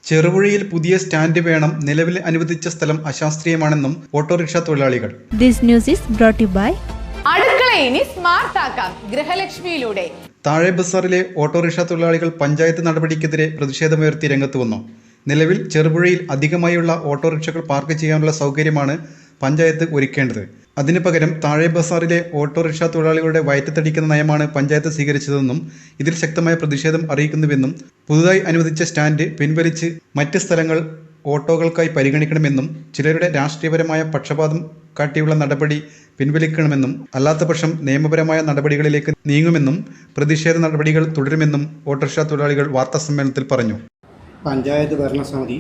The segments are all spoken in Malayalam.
ചെറുപുഴയിൽ പുതിയ സ്റ്റാൻഡ് വേണം, നിലവിൽ അനുവദിച്ച സ്ഥലം അശാസ്ത്രീയമാണെന്നും ഓട്ടോറിക്ഷ തൊഴിലാളികൾ. This news is brought to you by അടുക്കള ഇനി സ്മാർട്ട് ആക്കാം ഗൃഹലക്ഷ്മിയിലൂടെ. താഴെ ബസാറിലെ ഓട്ടോറിക്ഷ തൊഴിലാളികൾ പഞ്ചായത്ത് നടപടിക്കെതിരെ പ്രതിഷേധമുയർത്തി രംഗത്ത് വന്നു. നിലവിൽ ചെറുപുഴയിൽ അധികമായുള്ള ഓട്ടോറിക്ഷകൾ പാർക്ക് ചെയ്യാനുള്ള സൗകര്യമാണ് പഞ്ചായത്ത് ഒരുക്കേണ്ടത്. അതിനു പകരം താഴെ ബസാറിലെ ഓട്ടോറിക്ഷ തൊഴിലാളികളുടെ വയറ്റത്തടിക്കുന്ന നയമാണ് പഞ്ചായത്ത് സ്വീകരിച്ചതെന്നും ഇതിൽ ശക്തമായ പ്രതിഷേധം അറിയിക്കുന്നുവെന്നും പുതുതായി അനുവദിച്ച സ്റ്റാൻഡ് പിൻവലിച്ച് മറ്റ് സ്ഥലങ്ങൾ ഓട്ടോകൾക്കായി പരിഗണിക്കണമെന്നും ചിലരുടെ രാഷ്ട്രീയപരമായ പക്ഷപാതം കാട്ടിയുള്ള നടപടി പിൻവലിക്കണമെന്നും അല്ലാത്തപക്ഷം നിയമപരമായ നടപടികളിലേക്ക് നീങ്ങുമെന്നും പ്രതിഷേധ നടപടികൾ തുടരുമെന്നും ഓട്ടോറിക്ഷ തൊഴിലാളികൾ വാർത്താസമ്മേളനത്തിൽ പറഞ്ഞു. പഞ്ചായത്ത് ഭരണസമിതി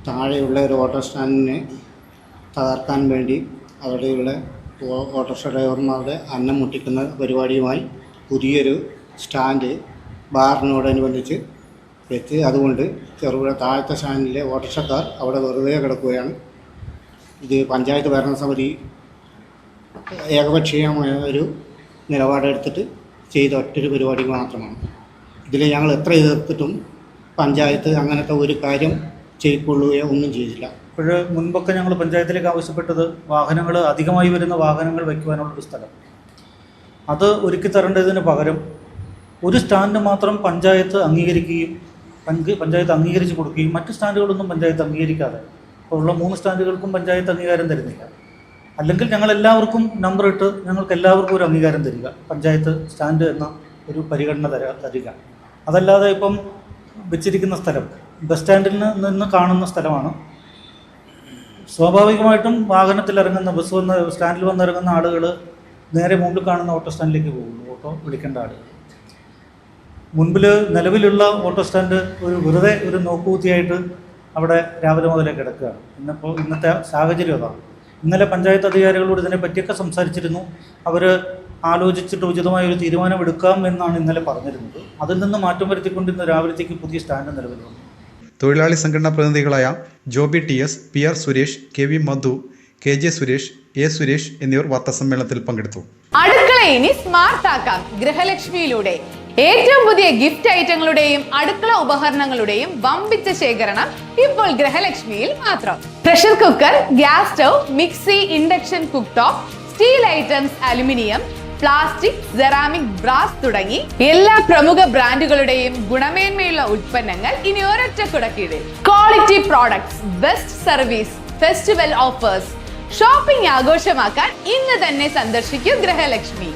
താഴെയുള്ള ഒരു ഓട്ടോ സ്റ്റാൻഡിനെ തകർക്കാൻ വേണ്ടി അവിടെയുള്ള ഓട്ടോറിക്ഷ ഡ്രൈവർമാരുടെ അന്നം മുട്ടിക്കുന്ന പരിപാടിയുമായി പുതിയൊരു സ്റ്റാൻഡ് ബാറിനോടനുബന്ധിച്ച് വെച്ച്, അതുകൊണ്ട് ചെറുപുഴ താഴത്തെ സ്റ്റാൻഡിലെ ഓട്ടോറിക്ഷക്കാർ അവിടെ വെറുതെ കിടക്കുകയാണ്. ഇത് പഞ്ചായത്ത് ഭരണസമിതി ഏകപക്ഷീയമായ ഒരു നിലപാടെടുത്തിട്ട് ചെയ്ത ഒറ്റൊരു പരിപാടി മാത്രമാണ്. ഇതിൽ ഞങ്ങൾ എത്ര എതിർത്തിട്ടും പഞ്ചായത്ത് അങ്ങനത്തെ ഒരു കാര്യം ചെയ്യിക്കൊള്ളുകയോ ഒന്നും ചെയ്തില്ല. ഇപ്പോൾ മുൻപൊക്കെ ഞങ്ങൾ പഞ്ചായത്തിലേക്ക് ആവശ്യപ്പെട്ടത് വാഹനങ്ങൾ അധികമായി വരുന്ന വാഹനങ്ങൾ വയ്ക്കുവാനുള്ളൊരു സ്ഥലം അത് ഒരുക്കി തരേണ്ടതിന് പകരം ഒരു സ്റ്റാൻഡ് മാത്രം പഞ്ചായത്ത് അംഗീകരിക്കുകയും പഞ്ചായത്ത് അംഗീകരിച്ച് കൊടുക്കുകയും മറ്റ് സ്റ്റാൻഡുകളൊന്നും പഞ്ചായത്ത് അംഗീകരിക്കാതെ ഉള്ള 3 സ്റ്റാൻഡുകൾക്കും പഞ്ചായത്ത് അംഗീകാരം തരുന്നില്ല. അല്ലെങ്കിൽ ഞങ്ങളെല്ലാവർക്കും നമ്പർ ഇട്ട് ഞങ്ങൾക്ക് എല്ലാവർക്കും ഒരു അംഗീകാരം തരിക, പഞ്ചായത്ത് സ്റ്റാൻഡ് എന്ന ഒരു പരിഗണന തരിക. അതല്ലാതെ ഇപ്പം വെച്ചിരിക്കുന്ന സ്ഥലം ബസ് സ്റ്റാൻഡിൽ നിന്ന് കാണുന്ന സ്ഥലമാണ്. സ്വാഭാവികമായിട്ടും വാഹനത്തിൽ ഇറങ്ങുന്ന സ്റ്റാൻഡിൽ വന്നിറങ്ങുന്ന ആളുകൾ നേരെ മുമ്പിൽ കാണുന്ന ഓട്ടോ സ്റ്റാൻഡിലേക്ക് പോകുന്നു, ഓട്ടോ വിളിക്കേണ്ട ആളുകൾ. മുൻപിൽ നിലവിലുള്ള ഓട്ടോ സ്റ്റാൻഡ് വെറുതെ ഒരു നോക്കുകുത്തിയായിട്ട് അവിടെ രാവിലെ മുതലേ കിടക്കുകയാണ്. ഇന്നത്തെ സാഹചര്യം അതാണ്. ഇന്നലെ പഞ്ചായത്ത് അധികാരികളോട് ഇതിനെ പറ്റിയൊക്കെ സംസാരിച്ചിരുന്നു. അവർ ആലോചിച്ചിട്ട് ഉചിതമായ ഒരു തീരുമാനമെടുക്കാം എന്നാണ് ഇന്നലെ പറഞ്ഞിരുന്നത്. അതിൽ നിന്ന് മാറ്റം വരുത്തിക്കൊണ്ട് ഇന്ന് രാവിലത്തേക്ക് പുതിയ സ്റ്റാൻഡ് നിലവിൽ വന്നു. തൊഴിലാളി സംഘടനാ പ്രതിനിധികളായ Joby TS, PR Suresh, KV Madhu, KJ Suresh, A Suresh എന്നിവർ വാർത്താസമ്മേളനത്തിൽ പങ്കെടുത്തു. അടുക്കള ഇനി സ്മാർട്ട് ആക്കാം ഗൃഹലക്ഷ്മിയിലൂടെ. ഏറ്റവും പുതിയ ഗിഫ്റ്റ് ഐറ്റങ്ങളുടെയും അടുക്കള ഉപകരണങ്ങളുടെയും വമ്പിച്ച ശേഖരണം ഇപ്പോൾ ഗൃഹലക്ഷ്മിയിൽ മാത്രം. Pressure cooker, gas stove, mixie, induction cook top, steel items, aluminium, plastic, ceramic, brass തുടങ്ങി എല്ലാ പ്രമുഖ ബ്രാൻഡുകളുടെയും ഗുണമേന്മയുള്ള ഉൽപ്പന്നങ്ങൾ ഇനി ഒരൊറ്റ കുടക്കീഴിൽ. Quality products, best service, festival offers. Shopping ആഘോഷമാക്കാൻ ഇന്ന് തന്നെ സന്ദർശിക്കൂ ഗൃഹലക്ഷ്മി.